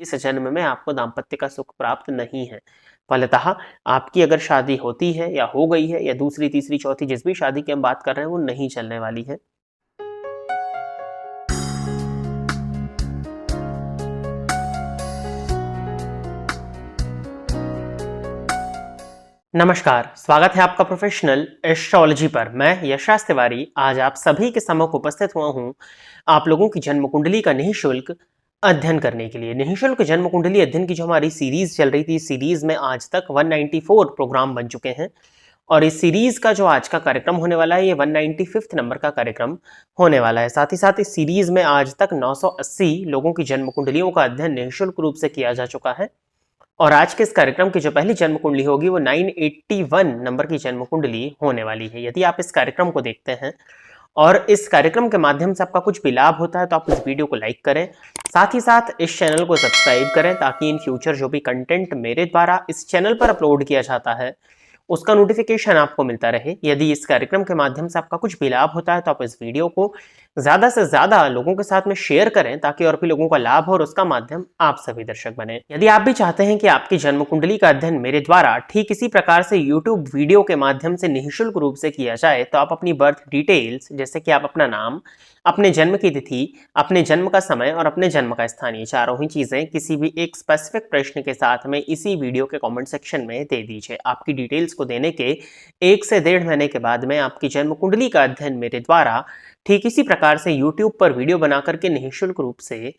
इस जन्म में आपको दाम्पत्य का सुख प्राप्त नहीं है। फलतः आपकी अगर शादी होती है या हो गई है या दूसरी तीसरी चौथी जिस भी शादी की हम बात कर रहे हैं वो नहीं चलने वाली है। नमस्कार, स्वागत है आपका प्रोफेशनल एस्ट्रोलॉजी पर। मैं यशराज तिवारी आज आप सभी के सम्मुख उपस्थित हुआ हूं आप लोगों की जन्म कुंडली का निःशुल्क अध्ययन करने के लिए। निःशुल्क जन्म कुंडली अध्ययन की जो हमारी सीरीज चल रही थी, इस सीरीज में आज तक 194 प्रोग्राम बन चुके हैं और इस सीरीज का जो आज का कार्यक्रम होने वाला है ये 195 नंबर का कार्यक्रम होने वाला है। साथ ही साथ इस सीरीज में आज तक 980 लोगों की जन्म कुंडलियों का अध्ययन निःशुल्क रूप से किया जा चुका है और आज के इस कार्यक्रम की जो पहली जन्म कुंडली होगी वो 981 नंबर की जन्म कुंडली होने वाली है। यदि आप इस कार्यक्रम को देखते हैं और इस कार्यक्रम के माध्यम से आपका कुछ भी लाभ होता है तो आप इस वीडियो को लाइक करें, साथ ही साथ इस चैनल को सब्सक्राइब करें ताकि इन फ्यूचर जो भी कंटेंट मेरे द्वारा इस चैनल पर अपलोड किया जाता है उसका नोटिफिकेशन आपको मिलता रहे। यदि इस कार्यक्रम के माध्यम से आपका कुछ भी लाभ होता है तो आप इस वीडियो को ज्यादा से ज्यादा लोगों के साथ में शेयर करें ताकि और भी लोगों का लाभ हो और उसका माध्यम आप सभी दर्शक बने। यदि आप भी चाहते हैं कि आपकी जन्म कुंडली का अध्ययन मेरे द्वारा ठीक इसी प्रकार से यूट्यूब वीडियो के माध्यम से निःशुल्क रूप से किया जाए तो आप अपनी बर्थ डिटेल्स जैसे कि आप अपना नाम, अपने जन्म की तिथि, अपने जन्म का समय और अपने जन्म का स्थान, ये चारों ही चीजें किसी भी एक स्पेसिफिक प्रश्न के साथ में इसी वीडियो के कमेंट सेक्शन में दे दीजिए। आपकी डिटेल्स को देने के 1 से 1.5 महीने के बाद में आपकी जन्म कुंडली का अध्ययन मेरे द्वारा ठीक इसी प्रकार से YouTube पर वीडियो बना करके निःशुल्क रूप से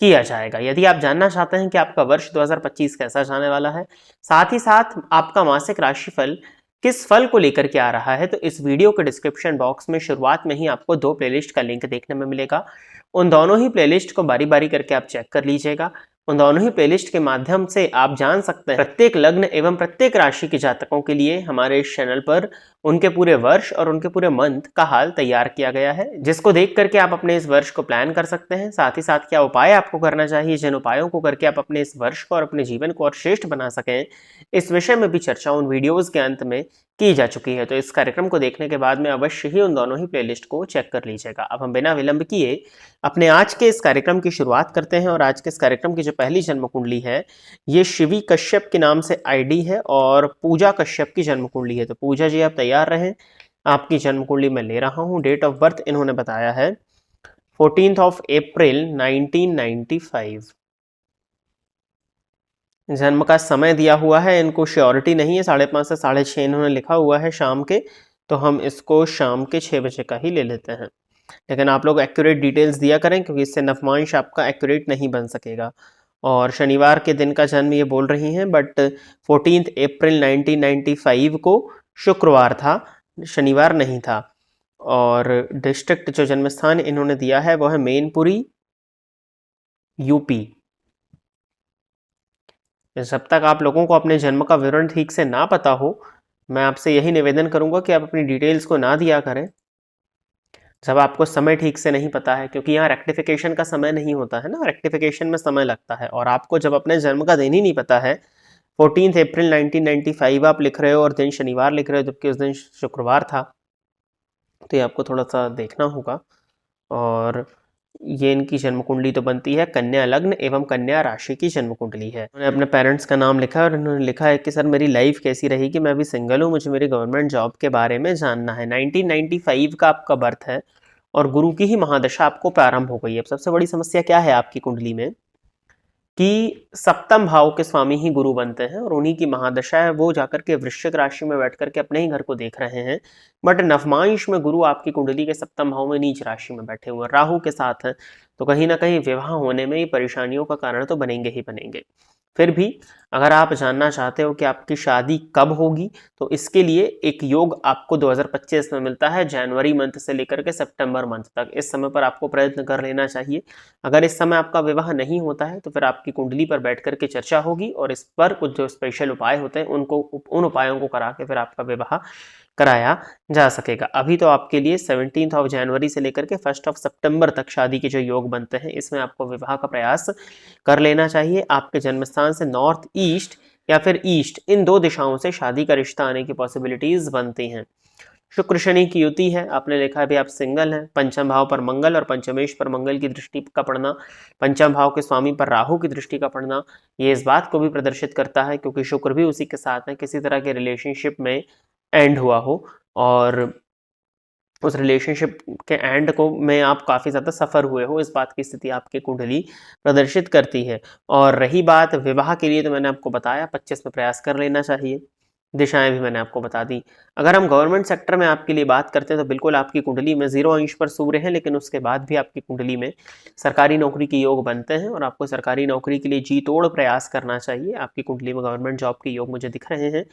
किया जाएगा। यदि आप जानना चाहते हैं कि आपका वर्ष 2025 कैसा जाने वाला है, साथ ही साथ आपका मासिक राशिफल किस फल को लेकर के आ रहा है, तो इस वीडियो के डिस्क्रिप्शन बॉक्स में शुरुआत में ही आपको 2 प्लेलिस्ट का लिंक देखने में मिलेगा। उन दोनों ही प्लेलिस्ट को बारी बारी करके आप चेक कर लीजिएगा। उन दोनों ही प्लेलिस्ट के माध्यम से आप जान सकते हैं प्रत्येक लग्न एवं प्रत्येक राशि के जातकों के लिए हमारे इस चैनल पर उनके पूरे वर्ष और उनके पूरे मंथ का हाल तैयार किया गया है, जिसको देख करके आप अपने इस वर्ष को प्लान कर सकते हैं। साथ ही साथ क्या उपाय आपको करना चाहिए, जिन उपायों को करके आप अपने इस वर्ष को और अपने जीवन को और श्रेष्ठ बना सकें, इस विषय में भी चर्चा उन वीडियोज के अंत में की जा चुकी है। तो इस कार्यक्रम को देखने के बाद में अवश्य ही उन दोनों ही प्लेलिस्ट को चेक कर लीजिएगा। अब हम बिना विलंब किए अपने आज के इस कार्यक्रम की शुरुआत करते हैं और आज के इस कार्यक्रम की जो पहली जन्म कुंडली है ये शिवी कश्यप के नाम से आईडी है और पूजा कश्यप की जन्म कुंडली है। तो पूजा जी आप तैयार रहें, आपकी जन्म कुंडली मैं ले रहा हूं। डेट ऑफ बर्थ इन्होंने बताया है 14 अप्रैल 1995। जन्म का समय दिया हुआ है, इनको श्योरिटी नहीं है, 5:30 से 6:30 इन्होंने लिखा हुआ है शाम के, तो हम इसको शाम के 6 बजे का ही ले लेते हैं। लेकिन आप लोग एक्यूरेट डिटेल्स दिया करें क्योंकि इससे नवमांश आपका एक्यूरेट नहीं बन सकेगा। और शनिवार के दिन का जन्म ये बोल रही हैं, बट 14 अप्रैल 1995 को शुक्रवार था, शनिवार नहीं था। और डिस्ट्रिक्ट जो जन्म स्थान इन्होंने दिया है वो है मैनपुरी, यूपी। जब तक आप लोगों को अपने जन्म का विवरण ठीक से ना पता हो, मैं आपसे यही निवेदन करूंगा कि आप अपनी डिटेल्स को ना दिया करें जब आपको समय ठीक से नहीं पता है, क्योंकि यहाँ रेक्टिफिकेशन का समय नहीं होता है ना, रेक्टिफिकेशन में समय लगता है। और आपको जब अपने जन्म का दिन ही नहीं पता है, 14 अप्रैल 1995 आप लिख रहे हो और दिन शनिवार लिख रहे हो जबकि उस दिन शुक्रवार था, तो ये आपको थोड़ा सा देखना होगा। और ये इनकी जन्म कुंडली तो बनती है कन्या लग्न एवं कन्या राशि की जन्म कुंडली है। उन्होंने अपने पेरेंट्स का नाम लिखा है और उन्होंने लिखा है कि सर मेरी लाइफ कैसी रहेगी, मैं अभी सिंगल हूँ, मुझे मेरी गवर्नमेंट जॉब के बारे में जानना है। 1995 का आपका बर्थ है और गुरु की ही महादशा आपको प्रारंभ हो गई है। अब सबसे बड़ी समस्या क्या है आपकी कुंडली में कि सप्तम भाव के स्वामी ही गुरु बनते हैं और उन्हीं की महादशा है, वो जाकर के वृश्चिक राशि में बैठ करके अपने ही घर को देख रहे हैं। बट नवमांश में गुरु आपकी कुंडली के सप्तम भाव में नीच राशि में बैठे हुए राहु के साथ हैं, तो कहीं ना कहीं विवाह होने में ही परेशानियों का कारण तो बनेंगे ही बनेंगे। फिर भी अगर आप जानना चाहते हो कि आपकी शादी कब होगी, तो इसके लिए एक योग आपको 2025 में मिलता है, जनवरी मंथ से लेकर के सितंबर मंथ तक। इस समय पर आपको प्रयत्न कर लेना चाहिए। अगर इस समय आपका विवाह नहीं होता है तो फिर आपकी कुंडली पर बैठ करके चर्चा होगी और इस पर कुछ जो स्पेशल उपाय होते हैं उन उपायों को करा के फिर आपका विवाह कराया जा सकेगा। अभी तो आपके लिए 17 जनवरी से लेकर के 1 सितंबर तक शादी के जो योग बनते हैं, इसमें आपको विवाह का प्रयास कर लेना चाहिए। आपके जन्म स्थान से नॉर्थ ईस्ट या फिर ईस्ट, इन 2 दिशाओं से शादी का रिश्ता आने की पॉसिबिलिटीज बनती हैं। शुक्र शनि की युति है, आपने लिखा अभी आप सिंगल हैं। पंचम भाव पर मंगल और पंचमेश पर मंगल की दृष्टि का पड़ना, पंचम भाव के स्वामी पर राहु की दृष्टि का पड़ना, ये इस बात को भी प्रदर्शित करता है क्योंकि शुक्र भी उसी के साथ है, किसी तरह के रिलेशनशिप में एंड हुआ हो और उस रिलेशनशिप के एंड को में आप काफ़ी ज़्यादा सफ़र हुए हो, इस बात की स्थिति आपकी कुंडली प्रदर्शित करती है। और रही बात विवाह के लिए, तो मैंने आपको बताया 25 में प्रयास कर लेना चाहिए। दिशाएं भी मैंने आपको बता दी। अगर हम गवर्नमेंट सेक्टर में आपके लिए बात करते हैं तो बिल्कुल आपकी कुंडली में 0 अंश पर सूर्य है, लेकिन उसके बाद भी आपकी कुंडली में सरकारी नौकरी के योग बनते हैं और आपको सरकारी नौकरी के लिए जी तोड़ प्रयास करना चाहिए। आपकी कुंडली में गवर्नमेंट जॉब के योग मुझे दिख रहे हैं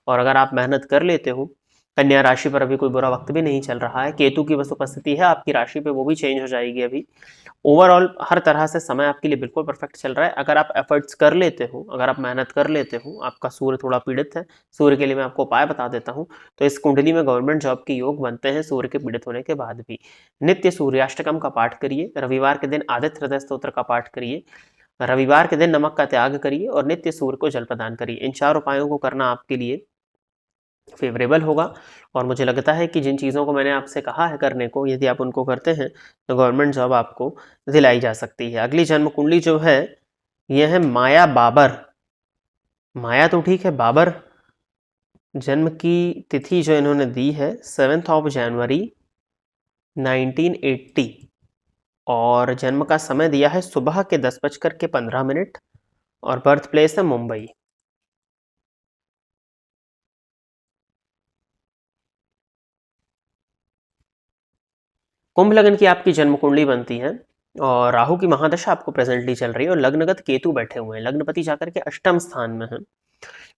और अगर आप मेहनत कर लेते हो, कन्या राशि पर अभी कोई बुरा वक्त भी नहीं चल रहा है, केतु की बस उपस्थिति है आपकी राशि पे, वो भी चेंज हो जाएगी अभी। ओवरऑल हर तरह से समय आपके लिए बिल्कुल परफेक्ट चल रहा है। अगर आप एफर्ट्स कर लेते हो, अगर आप मेहनत कर लेते हो, आपका सूर्य थोड़ा पीड़ित है, सूर्य के लिए मैं आपको उपाय बता देता हूँ। तो इस कुंडली में गवर्नमेंट जॉब के योग बनते हैं सूर्य के पीड़ित होने के बाद भी। नित्य सूर्याष्टकम का पाठ करिए, रविवार के दिन आदित्य हृदय स्तोत्र का पाठ करिए, रविवार के दिन नमक का त्याग करिए और नित्य सूर्य को जल प्रदान करिए। इन 4 उपायों को करना आपके लिए फेवरेबल होगा और मुझे लगता है कि जिन चीज़ों को मैंने आपसे कहा है करने को, यदि आप उनको करते हैं तो गवर्नमेंट जॉब आपको दिलाई जा सकती है। अगली जन्म कुंडली जो है यह है माया बाबर। माया तो ठीक है, बाबर जन्म की तिथि जो इन्होंने दी है 7 जनवरी 1980 और जन्म का समय दिया है सुबह के 10:15 और बर्थ प्लेस है मुंबई। कुंभ लग्न की आपकी जन्म कुंडली बनती है और राहु की महादशा आपको प्रेजेंटली चल रही है और लग्नगत केतु बैठे हुए हैं, लग्नपति जाकर के अष्टम स्थान में है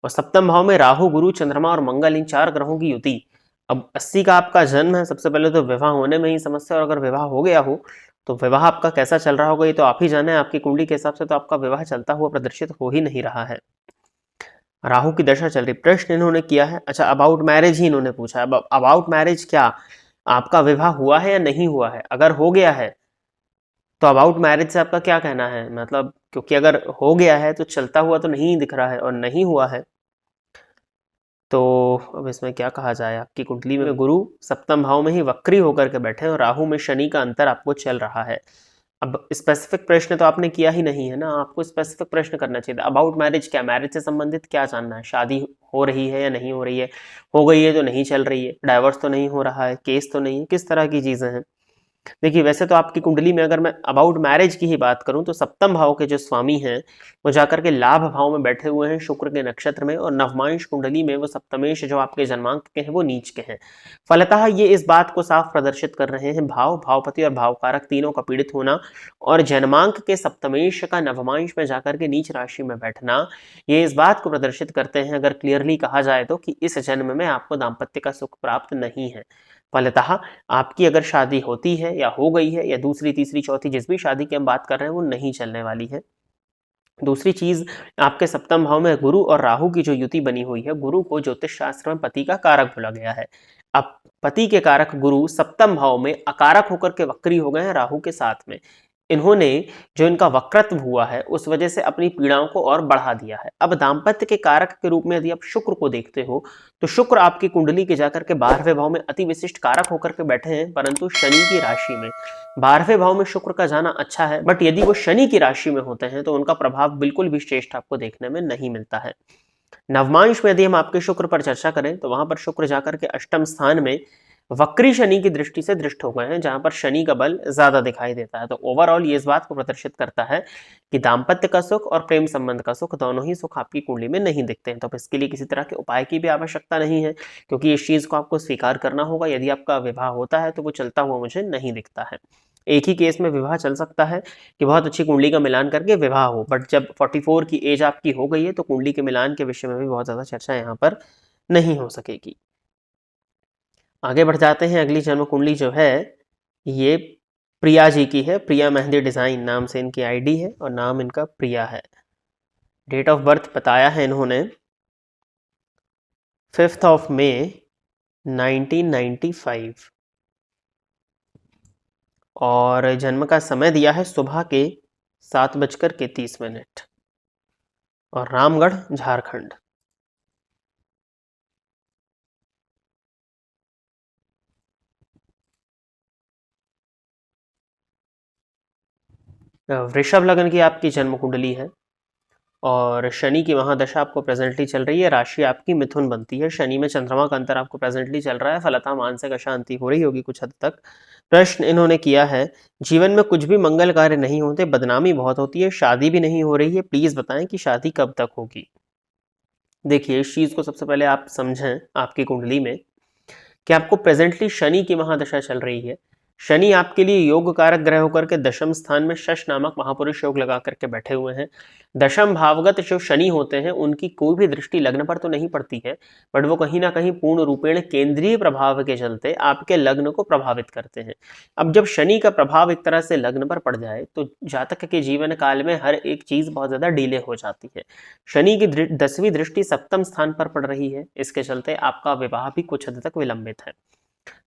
और सप्तम भाव में राहु, गुरु, चंद्रमा और मंगल, इन 4 ग्रहों की युति। अब 80 का आपका जन्म है, सबसे पहले तो विवाह होने में ही समस्या, और अगर विवाह हो गया हो तो विवाह आपका कैसा चल रहा होगा ये तो आप ही जाने। आपकी कुंडली के हिसाब से तो आपका विवाह चलता हुआ प्रदर्शित हो ही नहीं रहा है, राहु की दशा चल रही। प्रश्न इन्होंने किया है, अच्छा अबाउट मैरिज ही इन्होंने पूछा है। अब अबाउट मैरिज क्या आपका विवाह हुआ है या नहीं हुआ है? अगर हो गया है तो अबाउट मैरिज से आपका क्या कहना है? मतलब क्योंकि अगर हो गया है तो चलता हुआ तो नहीं दिख रहा है और नहीं हुआ है तो अब इसमें क्या कहा जाए। आपकी कुंडली में गुरु सप्तम भाव में ही वक्री होकर के बैठे हैं और राहु में शनि का अंतर आपको चल रहा है। अब स्पेसिफिक प्रश्न तो आपने किया ही नहीं है ना, आपको स्पेसिफिक प्रश्न करना चाहिए था। अबाउट मैरिज क्या, मैरिज से संबंधित क्या जानना है? शादी हो रही है या नहीं हो रही है, हो गई है तो नहीं चल रही है, डाइवोर्स तो नहीं हो रहा है, केस तो नहीं है, किस तरह की चीजें हैं? देखिए वैसे तो आपकी कुंडली में अगर मैं अबाउट मैरिज की ही बात करूं तो सप्तम भाव के जो स्वामी हैं वो जाकर के लाभ भाव में बैठे हुए हैं शुक्र के नक्षत्र में, और नवमांश कुंडली में वो सप्तमेश जो आपके जन्मांक के हैं वो नीच के हैं। फलतः ये इस बात को साफ प्रदर्शित कर रहे हैं, भाव, भावपति और भावकारक तीनों का पीड़ित होना और जन्मांक के सप्तमेश का नवमांश में जाकर के नीच राशि में बैठना, ये इस बात को प्रदर्शित करते हैं, अगर क्लियरली कहा जाए तो, कि इस जन्म में आपको दाम्पत्य का सुख प्राप्त नहीं है। फलतः आपकी अगर शादी होती है या हो गई है या दूसरी, तीसरी, चौथी, जिस भी शादी की हम बात कर रहे हैं वो नहीं चलने वाली है। दूसरी चीज, आपके सप्तम भाव में गुरु और राहु की जो युति बनी हुई है, गुरु को ज्योतिष शास्त्र में पति का कारक बोला गया है। अब पति के कारक गुरु सप्तम भाव में अकारक होकर के वक्री हो गए हैं राहु के साथ में। इन्होंने जो इनका वक्रत्व हुआ है उस वजह से अपनी पीड़ाओं को और बढ़ा दिया है। अब दाम्पत्य के कारक के रूप में यदि आप शुक्र को देखते हो तो शुक्र आपकी कुंडली के जाकर के 12वें भाव में अति विशिष्ट कारक होकर के बैठे हैं, परंतु शनि की राशि में। 12वें भाव में शुक्र का जाना अच्छा है, बट यदि वो शनि की राशि में होते हैं तो उनका प्रभाव बिल्कुल भी श्रेष्ठ आपको देखने में नहीं मिलता है। नवमांश में यदि हम आपके शुक्र पर चर्चा करें तो वहां पर शुक्र जाकर के अष्टम स्थान में वक्री शनि की दृष्टि से दृष्ट हो गए हैं, जहां पर शनि का बल ज्यादा दिखाई देता है। तो ओवरऑल ये इस बात को प्रदर्शित करता है कि दाम्पत्य का सुख और प्रेम संबंध का सुख, दोनों ही सुख आपकी कुंडली में नहीं दिखते हैं। तो इसके लिए किसी तरह के उपाय की भी आवश्यकता नहीं है, क्योंकि इस चीज को आपको स्वीकार करना होगा। यदि आपका विवाह होता है तो वो चलता हुआ मुझे नहीं दिखता है। एक ही केस में विवाह चल सकता है कि बहुत अच्छी कुंडली का मिलान करके विवाह हो, बट जब 44 की एज आपकी हो गई है तो कुंडली के मिलान के विषय में भी बहुत ज्यादा चर्चा यहाँ पर नहीं हो सकेगी। आगे बढ़ जाते हैं। अगली जन्म कुंडली जो है ये प्रिया जी की है। प्रिया मेहंदी डिजाइन नाम से इनकी आईडी है और नाम इनका प्रिया है। डेट ऑफ बर्थ बताया है इन्होंने 5 मई 1995 और जन्म का समय दिया है सुबह के 7:30 और रामगढ़ झारखंड। वृषभ लग्न की आपकी जन्म कुंडली है और शनि की महादशा आपको प्रेजेंटली चल रही है। राशि आपकी मिथुन बनती है। शनि में चंद्रमा का अंतर आपको प्रेजेंटली चल रहा है। फलतः मानसिक अशांति हो रही होगी कुछ हद तक। प्रश्न इन्होंने किया है, जीवन में कुछ भी मंगल कार्य नहीं होते, बदनामी बहुत होती है, शादी भी नहीं हो रही है, प्लीज बताएं कि शादी कब तक होगी। देखिए, इस चीज को सबसे पहले आप समझें आपकी कुंडली में कि आपको प्रेजेंटली शनि की महादशा चल रही है। शनि आपके लिए योग कारक ग्रह होकर के दशम स्थान में शश नामक महापुरुष योग लगा करके बैठे हुए हैं। दशम भावगत जो शनि होते हैं उनकी कोई भी दृष्टि लग्न पर तो नहीं पड़ती है, बट वो कहीं ना कहीं पूर्ण रूपेण केंद्रीय प्रभाव के चलते आपके लग्न को प्रभावित करते हैं। अब जब शनि का प्रभाव एक तरह से लग्न पर पड़ जाए तो जातक के जीवन काल में हर एक चीज बहुत ज्यादा डिले हो जाती है। शनि की 10वीं दृष्टि सप्तम स्थान पर पड़ रही है, इसके चलते आपका विवाह भी कुछ हद तक विलंबित है।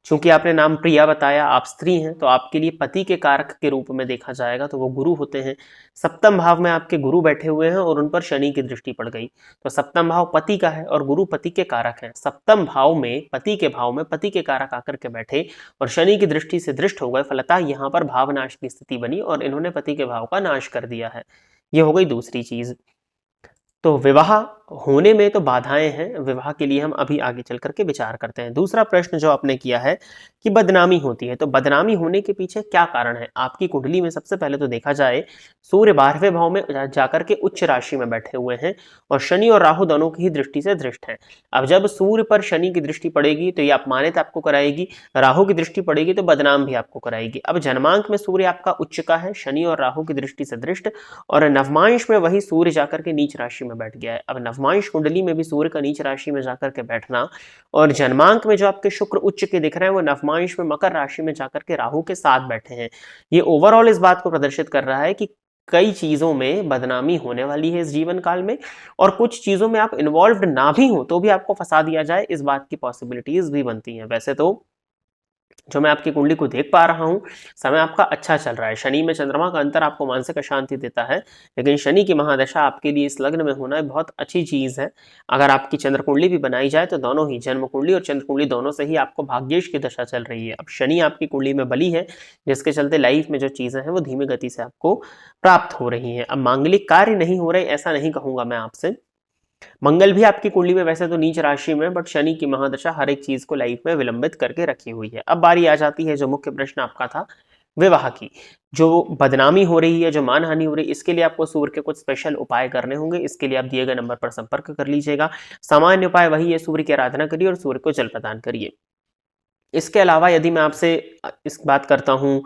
चूंकि आपने नाम प्रिया बताया, आप स्त्री हैं, तो आपके लिए पति के कारक के रूप में देखा जाएगा तो वो गुरु होते हैं। सप्तम भाव में आपके गुरु बैठे हुए हैं और उन पर शनि की दृष्टि पड़ गई, तो सप्तम भाव पति का है और गुरु पति के कारक है। सप्तम भाव में पति के भाव में पति के कारक आकर के बैठे और शनि की दृष्टि से दृष्ट हो गए, फलतः यहाँ पर भावनाश की स्थिति बनी और इन्होंने पति के भाव का नाश कर दिया है। ये हो गई दूसरी चीज। तो विवाह होने में तो बाधाएं हैं, विवाह के लिए हम अभी आगे चल करके विचार करते हैं। दूसरा प्रश्न जो आपने किया है कि बदनामी होती है, तो बदनामी होने के पीछे क्या कारण है। आपकी कुंडली में सबसे पहले तो देखा जाए, सूर्य 12वें भाव में जाकर के उच्च राशि में बैठे हुए हैं और शनि और राहु दोनों की ही दृष्टि से दृष्ट है। अब जब सूर्य पर शनि की दृष्टि पड़ेगी तो ये अपमानित आपको कराएगी, राहु की दृष्टि पड़ेगी तो बदनाम भी आपको कराएगी। अब जन्मांक में सूर्य आपका उच्च का है, शनि और राहु की दृष्टि से दृष्ट, और नवमांश में वही सूर्य जाकर के नीच राशि में बैठ गया है। अब नवमांश कुंडली में भी सूर्य का नीच राशि में जाकर के बैठना और जन्मांक में जो आपके शुक्र उच्च के दिख रहे हैं वो नवमांश में मकर राशि में जाकर के राहु के साथ बैठे हैं, ये ओवरऑल इस बात को प्रदर्शित कर रहा है कि कई चीजों में बदनामी होने वाली है इस जीवन काल में, और कुछ चीजों में आप इन्वॉल्व ना भी हो तो भी आपको फंसा दिया जाए, इस बात की पॉसिबिलिटीज भी बनती हैं। वैसे तो जो मैं आपकी कुंडली को देख पा रहा हूं, समय आपका अच्छा चल रहा है। शनि में चंद्रमा का अंतर आपको मानसिक अशांति देता है, लेकिन शनि की महादशा आपके लिए इस लग्न में होना बहुत अच्छी चीज है। अगर आपकी चंद्र कुंडली भी बनाई जाए तो दोनों ही जन्म कुंडली और चंद्र कुंडली दोनों से ही आपको भाग्येश की दशा चल रही है। अब शनि आपकी कुंडली में बली है, जिसके चलते लाइफ में जो चीजें हैं वो धीमी गति से आपको प्राप्त हो रही हैं। अब मांगलिक कार्य नहीं हो रहे ऐसा नहीं कहूंगा मैं आपसे। मंगल भी आपकी कुंडली में वैसे तो नीच राशि में, बट शनि की महादशा हर एक चीज को लाइफ में विलंबित करके रखी हुई है। अब बारी आ जाती है जो मुख्य प्रश्न आपका था विवाह की। जो बदनामी हो रही है, जो मानहानि हो रही है, इसके लिए आपको सूर्य के कुछ स्पेशल उपाय करने होंगे। इसके लिए आप दिए गए नंबर पर संपर्क कर लीजिएगा। सामान्य उपाय वही है, सूर्य की आराधना करिए और सूर्य को जल प्रदान करिए। इसके अलावा यदि मैं आपसे इस बात करता हूं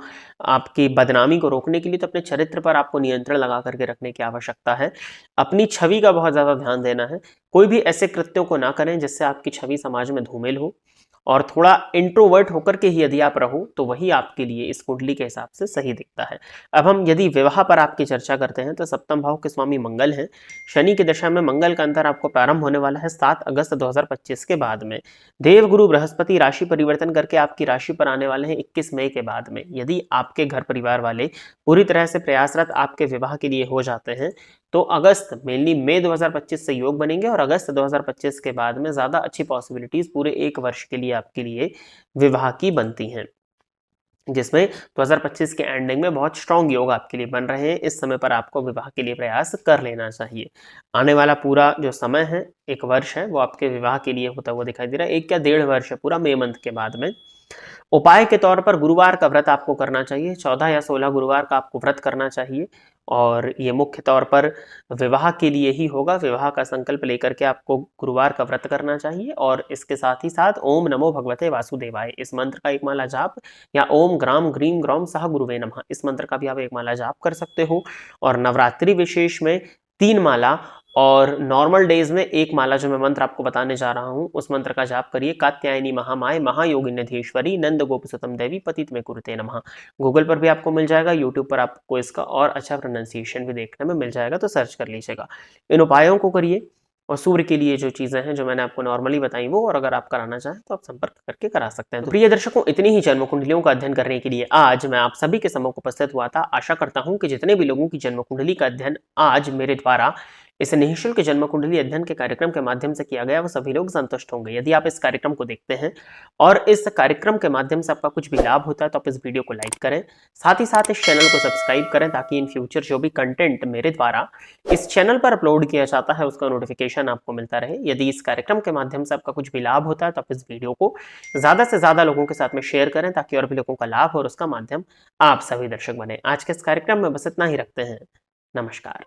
आपकी बदनामी को रोकने के लिए, तो अपने चरित्र पर आपको नियंत्रण लगा करके रखने की आवश्यकता है। अपनी छवि का बहुत ज्यादा ध्यान देना है। कोई भी ऐसे कृत्यों को ना करें जिससे आपकी छवि समाज में धूमिल हो, और थोड़ा इंट्रोवर्ट होकर के ही यदि आप रहो तो वही आपके लिए इस कुंडली के हिसाब से सही दिखता है। अब हम यदि विवाह पर आपकी चर्चा करते हैं तो सप्तम भाव के स्वामी मंगल हैं। शनि की दशा में मंगल का अंतर आपको प्रारंभ होने वाला है 7 अगस्त 2025 के बाद में। देवगुरु बृहस्पति राशि परिवर्तन करके आपकी राशि पर आने वाले हैं 21 मई के बाद में। यदि आपके घर परिवार वाले पूरी तरह से प्रयासरत आपके विवाह के लिए हो जाते हैं तो अगस्त मेनली मई 2025 से योग बनेंगे और अगस्त 2025 के बाद में ज्यादा अच्छी पॉसिबिलिटीज पूरे एक वर्ष के लिए आपके लिए विवाह की बनती हैं, जिसमें 2025 के एंडिंग में बहुत स्ट्रॉन्ग योग आपके लिए बन रहे हैं। इस समय पर आपको विवाह के लिए प्रयास कर लेना चाहिए। आने वाला पूरा जो समय है, एक वर्ष है, वो आपके विवाह के लिए होता हुआ दिखाई दे रहा है। एक क्या 1.5 वर्ष है पूरा, मई मंथ के बाद में। उपाय के तौर पर गुरुवार का व्रत आपको करना चाहिए, 14 या 16 गुरुवार का आपको व्रत करना चाहिए, और ये मुख्य तौर पर विवाह के लिए ही होगा। विवाह का संकल्प लेकर के आपको गुरुवार का व्रत करना चाहिए, और इसके साथ ही साथ ओम नमो भगवते वासुदेवाय इस मंत्र का एक माला जाप, या ओम ग्राम ग्रीम ग्रौम सह गुरुवे नमः इस मंत्र का भी आप एक माला जाप कर सकते हो। और नवरात्रि विशेष में 3 माला और नॉर्मल डेज में 1 माला जो मैं मंत्र आपको बताने जा रहा हूं उस मंत्र का जाप करिए। कात्यायनी महामाय महायोगिन्यधीश्वरी नंद गोपसुतम देवी पतित में कुरुते नमः। गूगल पर भी आपको मिल जाएगा, यूट्यूब पर आपको इसका और अच्छा प्रोनाउंसिएशन भी देखने में मिल जाएगा, तो सर्च कर लीजिएगा। इन उपायों को करिए। और सूर्य के लिए जो चीजें हैं जो मैंने आपको नॉर्मली बताई वो, और अगर आप कराना चाहें तो आप संपर्क करके करा सकते हैं। तो प्रिय दर्शकों, इतनी ही जन्म कुंडलियों का अध्ययन करने के लिए आज मैं आप सभी के सम्मुख उपस्थित हुआ था। आशा करता हूं कि जितने भी लोगों की जन्म कुंडली का अध्ययन आज मेरे द्वारा इस निःशुल्क जन्म कुंडली अध्ययन के कार्यक्रम के माध्यम से किया गया वो सभी लोग संतुष्ट होंगे। यदि आप इस कार्यक्रम को देखते हैं और इस कार्यक्रम के माध्यम से आपका कुछ भी लाभ होता है तो आप इस वीडियो को लाइक करें, साथ ही साथ इस चैनल को सब्सक्राइब करें ताकि इन फ्यूचर जो भी कंटेंट मेरे द्वारा इस चैनल पर अपलोड किया जाता है उसका नोटिफिकेशन आपको मिलता रहे। यदि इस कार्यक्रम के माध्यम से आपका कुछ भी लाभ होता है तो आप इस वीडियो को ज़्यादा से ज़्यादा लोगों के साथ में शेयर करें ताकि और भी लोगों का लाभ और उसका माध्यम आप सभी दर्शक बने। आज के इस कार्यक्रम में बस इतना ही रखते हैं। नमस्कार।